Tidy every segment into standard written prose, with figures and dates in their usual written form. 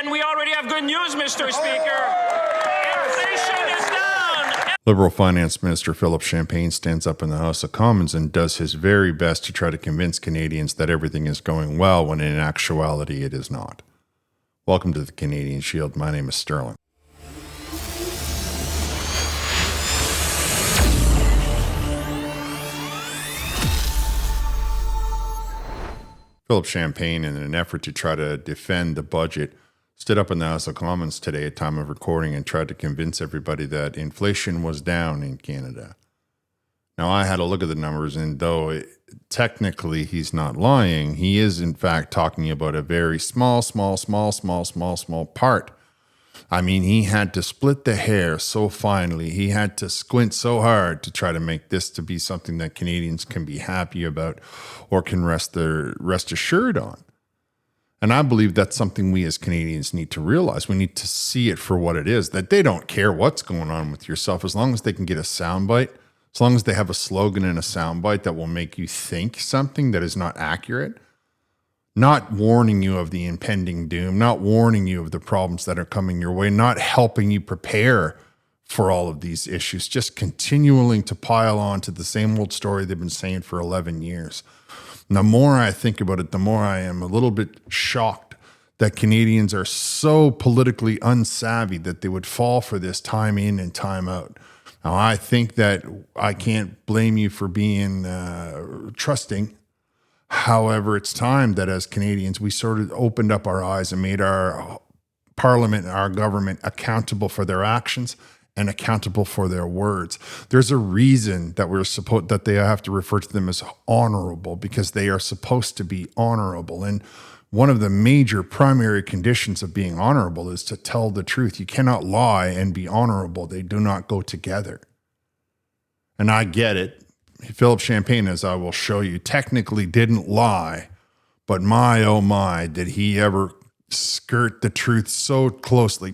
And we already have good news, Mr. Speaker. Inflation is down. Liberal Finance Minister Philip Champagne stands up in the House of Commons and does his very best to try to convince Canadians that everything is going well when in actuality it is not. Welcome to the Canadian Shield. My name is Sterling. Philip Champagne, in an effort to try to defend the budget, stood up in the House of Commons today at time of recording and tried to convince everybody that inflation was down in Canada. Now, I had a look at the numbers, and though technically he's not lying, he is in fact talking about a very small part. I mean, he had to split the hair so finely. He had to squint so hard to try to make this to be something that Canadians can be happy about or can rest assured on. And I believe that's something we as Canadians need to realize. We need to see it for what it is, that they don't care what's going on with yourself as long as they can get a soundbite, as long as they have a slogan and a soundbite that will make you think something that is not accurate, not warning you of the impending doom, not warning you of the problems that are coming your way, not helping you prepare for all of these issues, just continuing to pile on to the same old story they've been saying for 11 years. And the more I think about it, the more I am a little bit shocked that Canadians are so politically unsavvy that they would fall for this time in and time out. Now, I think that I can't blame you for being trusting. However, it's time that as Canadians, we sort of opened up our eyes and made our parliament and our government accountable for their actions and accountable for their words. There's a reason that they have to refer to them as honorable, because they are supposed to be honorable. And one of the major primary conditions of being honorable is to tell the truth. You cannot lie and be honorable. They do not go together. And I get it. Philip Champagne, as I will show you, technically didn't lie, but my, oh my, did he ever skirt the truth so closely.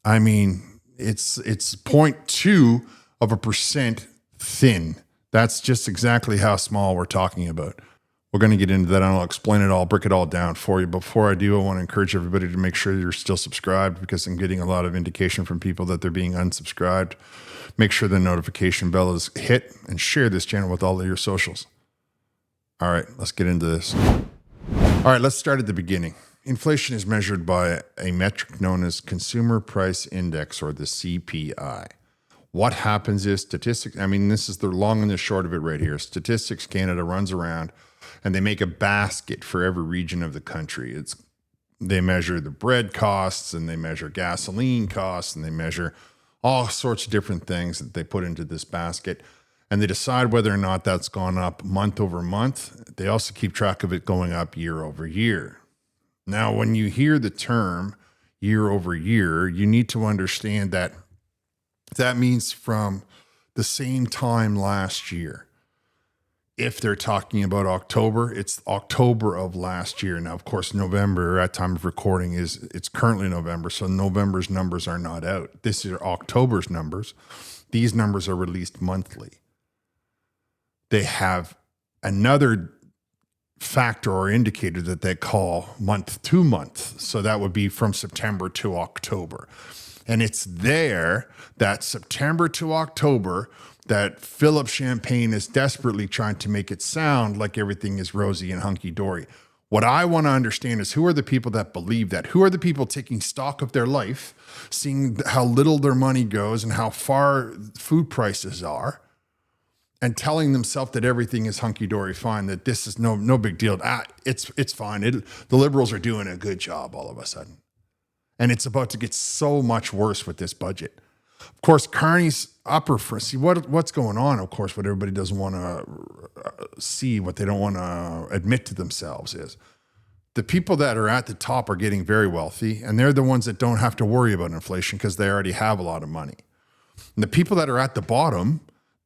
I mean, it's 0.2% thin. That's just exactly how small we're talking about. We're going to get into that, and I'll explain it all, break it all down for you. Before I do, I want to encourage everybody to make sure you're still subscribed, because I'm getting a lot of indication from people that they're being unsubscribed. Make sure the notification bell is hit, and share this channel with all of your socials. All right, let's get into this. All right, let's start at the beginning. Inflation is measured by a metric known as Consumer Price Index, or the CPI. What happens is statistics, I mean, this is the long and the short of it right here. Statistics Canada runs around and they make a basket for every region of the country. They measure the bread costs, and they measure gasoline costs, and they measure all sorts of different things that they put into this basket. And they decide whether or not that's gone up month over month. They also keep track of it going up year over year. Now, when you hear the term year over year, you need to understand that that means from the same time last year. If they're talking about October, it's October of last year. Now, of course, November at time of recording it's currently November, so November's numbers are not out. This is October's numbers. These numbers are released monthly. They have another factor or indicator that they call month to month. So that would be from September to October. And it's there, that September to October, that Philip Champagne is desperately trying to make it sound like everything is rosy and hunky-dory. What I want to understand is, who are the people that believe that? Who are the people taking stock of their life, seeing how little their money goes and how far food prices are, and telling themselves that everything is hunky-dory fine, that this is no big deal. It's fine. The Liberals are doing a good job all of a sudden. And it's about to get so much worse with this budget. Of course, Carney's upper front. See, what's going on, of course, what everybody doesn't want to see, what they don't want to admit to themselves is the people that are at the top are getting very wealthy, and they're the ones that don't have to worry about inflation because they already have a lot of money. And the people that are at the bottom,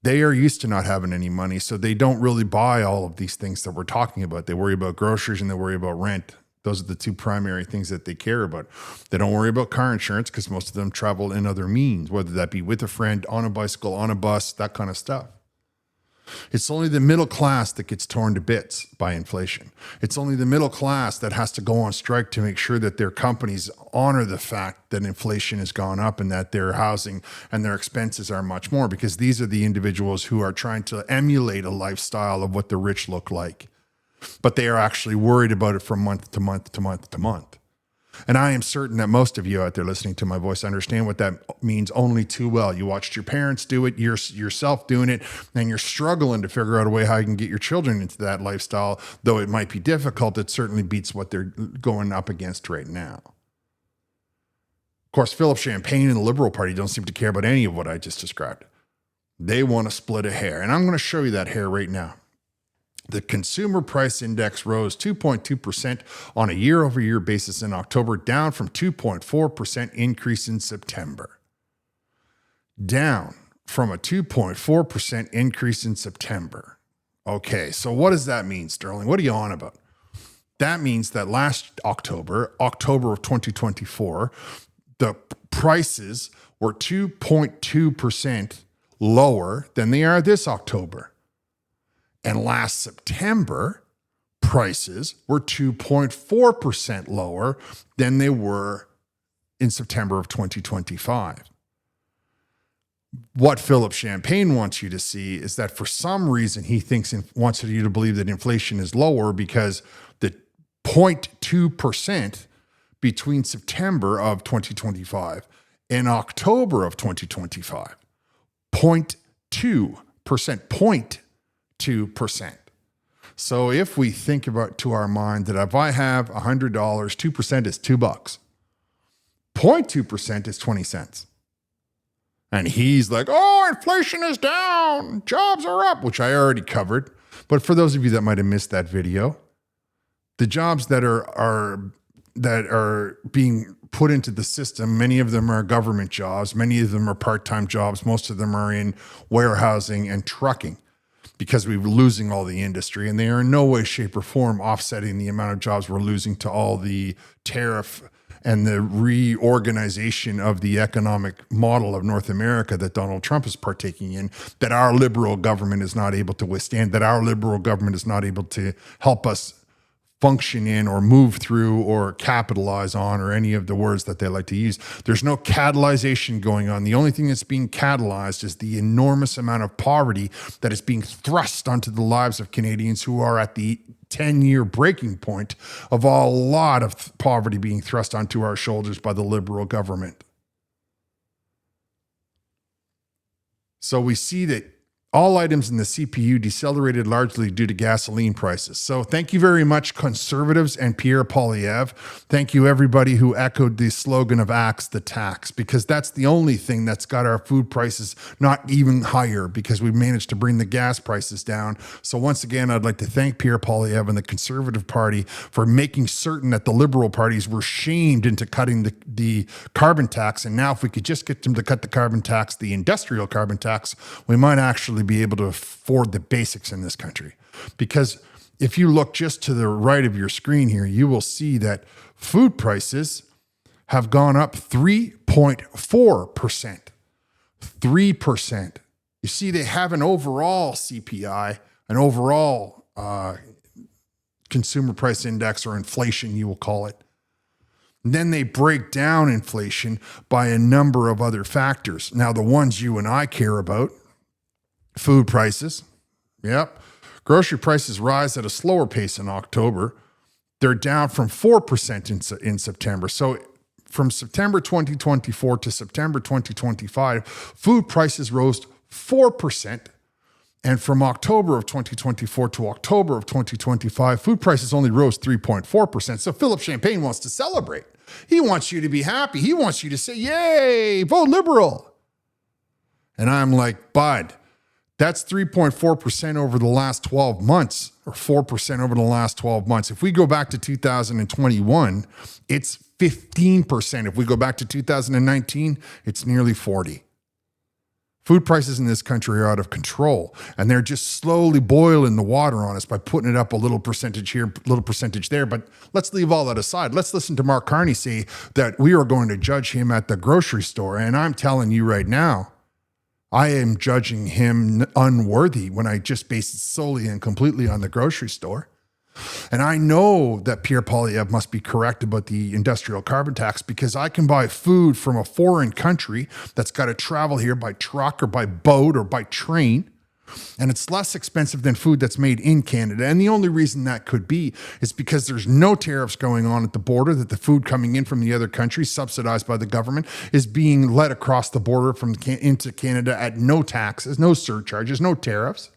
they are used to not having any money, so they don't really buy all of these things that we're talking about. They worry about groceries and they worry about rent. Those are the two primary things that they care about. They don't worry about car insurance because most of them travel in other means, whether that be with a friend, on a bicycle, on a bus, that kind of stuff. It's only the middle class that gets torn to bits by inflation. It's only the middle class that has to go on strike to make sure that their companies honor the fact that inflation has gone up and that their housing and their expenses are much more, because these are the individuals who are trying to emulate a lifestyle of what the rich look like. But they are actually worried about it from month to month to month to month. And I am certain that most of you out there listening to my voice understand what that means only too well. You watched your parents do it, you're yourself doing it, and you're struggling to figure out a way how you can get your children into that lifestyle. Though it might be difficult, it certainly beats what they're going up against right now. Of course, Philip Champagne and the Liberal Party don't seem to care about any of what I just described. They want to split a hair, and I'm going to show you that hair right now. The consumer price index rose 2.2% on a year-over-year basis in October, down from 2.4% increase in September. Down from a 2.4% increase in September. Okay, so what does that mean, Sterling? What are you on about? That means that last October of 2024, the prices were 2.2% lower than they are this October. And last September, prices were 2.4% lower than they were in September of 2025. What Philip Champagne wants you to see is that for some reason he wants you to believe that inflation is lower because the 0.2% between September of 2025 and October of 2025, 0.2%, 2%. So if we think about to our mind that if I have $100, 2% is $2. 0.2% is 20 cents. And he's like, oh, inflation is down, jobs are up, which I already covered. But for those of you that might have missed that video, the jobs that are being put into the system, many of them are government jobs, many of them are part-time jobs, most of them are in warehousing and trucking, because we're losing all the industry, and they are in no way, shape, or form offsetting the amount of jobs we're losing to all the tariff and the reorganization of the economic model of North America that Donald Trump is partaking in, that our liberal government is not able to withstand, that our liberal government is not able to help us function in or move through or capitalize on, or any of the words that they like to use. There's no catalyzation going on. The only thing that's being catalyzed is the enormous amount of poverty that is being thrust onto the lives of Canadians who are at the 10-year breaking point of a lot of poverty being thrust onto our shoulders by the Liberal government. So we see that all items in the CPU decelerated largely due to gasoline prices. So thank you very much, conservatives and Pierre Poilievre. Thank you, everybody who echoed the slogan of Axe the Tax, because that's the only thing that's got our food prices not even higher, because we managed to bring the gas prices down. So once again, I'd like to thank Pierre Poilievre and the Conservative Party for making certain that the Liberal parties were shamed into cutting the carbon tax. And now if we could just get them to cut the carbon tax, the industrial carbon tax, we might actually be able to afford the basics in this country. Because if you look just to the right of your screen here, you will see that food prices have gone up 3.4%. 3%. You see, they have an overall CPI, an overall consumer price index, or inflation, you will call it. And then they break down inflation by a number of other factors. Now, the ones you and I care about: food prices. Yep. Grocery prices rise at a slower pace in October. They're down from 4% in September. So from September 2024 to September 2025, food prices rose 4%. And from October of 2024 to October of 2025, food prices only rose 3.4%. So Philip Champagne wants to celebrate. He wants you to be happy. He wants you to say, yay, vote Liberal. And I'm like, bud, that's 3.4% over the last 12 months, or 4% over the last 12 months. If we go back to 2021, it's 15%. If we go back to 2019, it's nearly 40%. Food prices in this country are out of control, and they're just slowly boiling the water on us by putting it up a little percentage here, a little percentage there. But let's leave all that aside. Let's listen to Mark Carney say that we are going to judge him at the grocery store. And I'm telling you right now, I am judging him unworthy when I just base it solely and completely on the grocery store. And I know that Pierre Poilievre must be correct about the industrial carbon tax, because I can buy food from a foreign country that's got to travel here by truck or by boat or by train, and it's less expensive than food that's made in Canada. And the only reason that could be is because there's no tariffs going on at the border, that the food coming in from the other countries subsidized by the government is being led across the border into Canada at no taxes, no surcharges, no tariffs.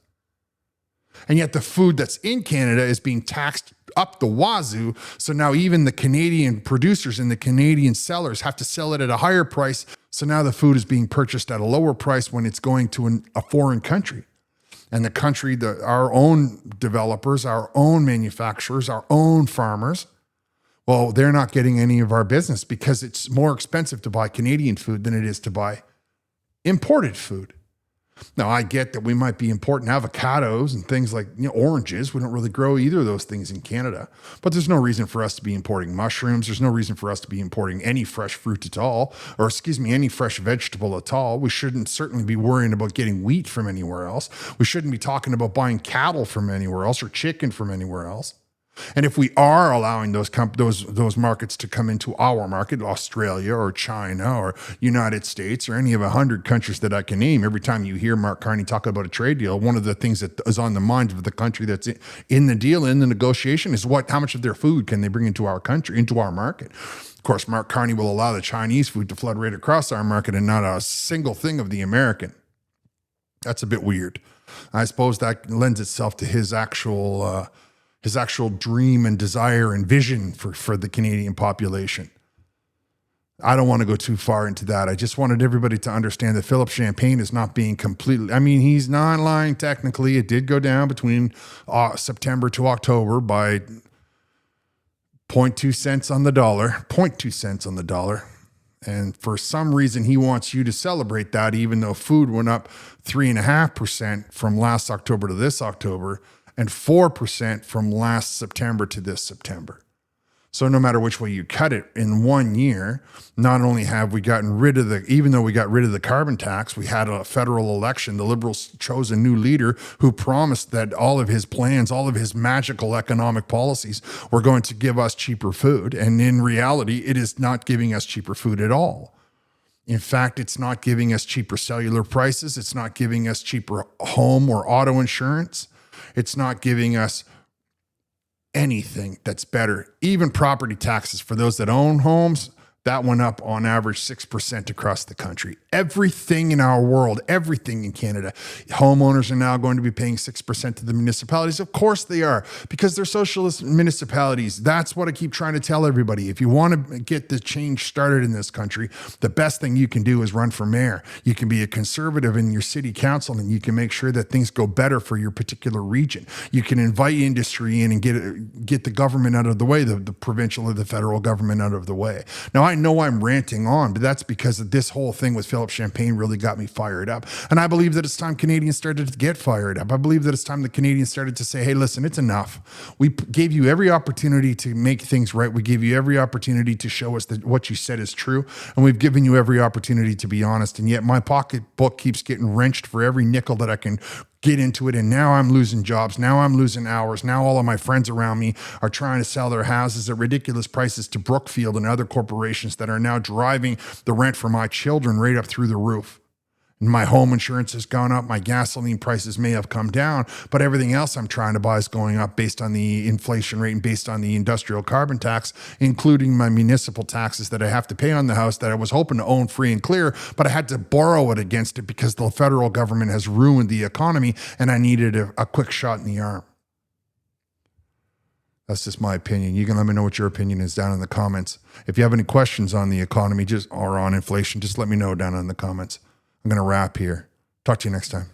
And yet the food that's in Canada is being taxed up the wazoo. So now even the Canadian producers and the Canadian sellers have to sell it at a higher price. So now the food is being purchased at a lower price when it's going to a foreign country. And the country, our own developers, our own manufacturers, our own farmers, well, they're not getting any of our business because it's more expensive to buy Canadian food than it is to buy imported food. Now, I get that we might be importing avocados and things like oranges. We don't really grow either of those things in Canada. But there's no reason for us to be importing mushrooms. There's no reason for us to be importing any fresh fruit at all, or any fresh vegetable at all. We shouldn't certainly be worrying about getting wheat from anywhere else. We shouldn't be talking about buying cattle from anywhere else or chicken from anywhere else. And if we are allowing those markets to come into our market, Australia or China or United States or any of 100 countries that I can name, every time you hear Mark Carney talk about a trade deal, one of the things that is on the mind of the country that's in the deal, in the negotiation, is how much of their food can they bring into our country, into our market. Of course, Mark Carney will allow the Chinese food to flood right across our market and not a single thing of the American. That's a bit weird. I suppose that lends itself to his actual dream and desire and vision for the Canadian population. I don't want to go too far into that. I just wanted everybody to understand that Philippe Champagne is not being completely, he's not lying technically. It did go down between September to October by 0.2 cents on the dollar, 0.2 cents on the dollar. And for some reason, he wants you to celebrate that, even though food went up 3.5% from last October to this October, and 4% from last September to this September. So no matter which way you cut it, in 1 year, not only have we gotten rid of even though we got rid of the carbon tax, we had a federal election. The Liberals chose a new leader who promised that all of his plans, all of his magical economic policies were going to give us cheaper food. And in reality, it is not giving us cheaper food at all. In fact, it's not giving us cheaper cellular prices. It's not giving us cheaper home or auto insurance. It's not giving us anything that's better. Even property taxes for those that own homes, that went up on average 6% across the country. Everything in our world, everything in Canada, homeowners are now going to be paying 6% to the municipalities. Of course they are, because they're socialist municipalities. That's what I keep trying to tell everybody. If you want to get the change started in this country, the best thing you can do is run for mayor. You can be a conservative in your city council, and you can make sure that things go better for your particular region. You can invite industry in and get the government out of the way, the provincial or the federal government out of the way. Now, I know I'm ranting on, but that's because this whole thing with Philippe Champagne really got me fired up. And I believe that it's time Canadians started to get fired up. I believe that it's time the Canadians started to say, hey, listen, it's enough. We gave you every opportunity to make things right. We gave you every opportunity to show us that what you said is true. And we've given you every opportunity to be honest. And yet my pocketbook keeps getting wrenched for every nickel that I can get into it. And now I'm losing jobs. Now I'm losing hours. Now all of my friends around me are trying to sell their houses at ridiculous prices to Brookfield and other corporations that are now driving the rent for my children right up through the roof. And my home insurance has gone up. My gasoline prices may have come down, but everything else I'm trying to buy is going up based on the inflation rate and based on the industrial carbon tax, including my municipal taxes that I have to pay on the house that I was hoping to own free and clear, but I had to borrow it against it because the federal government has ruined the economy and I needed a quick shot in the arm. That's just my opinion. You can let me know what your opinion is down in the comments. If you have any questions on the economy or on inflation, just let me know down in the comments. I'm going to wrap here. Talk to you next time.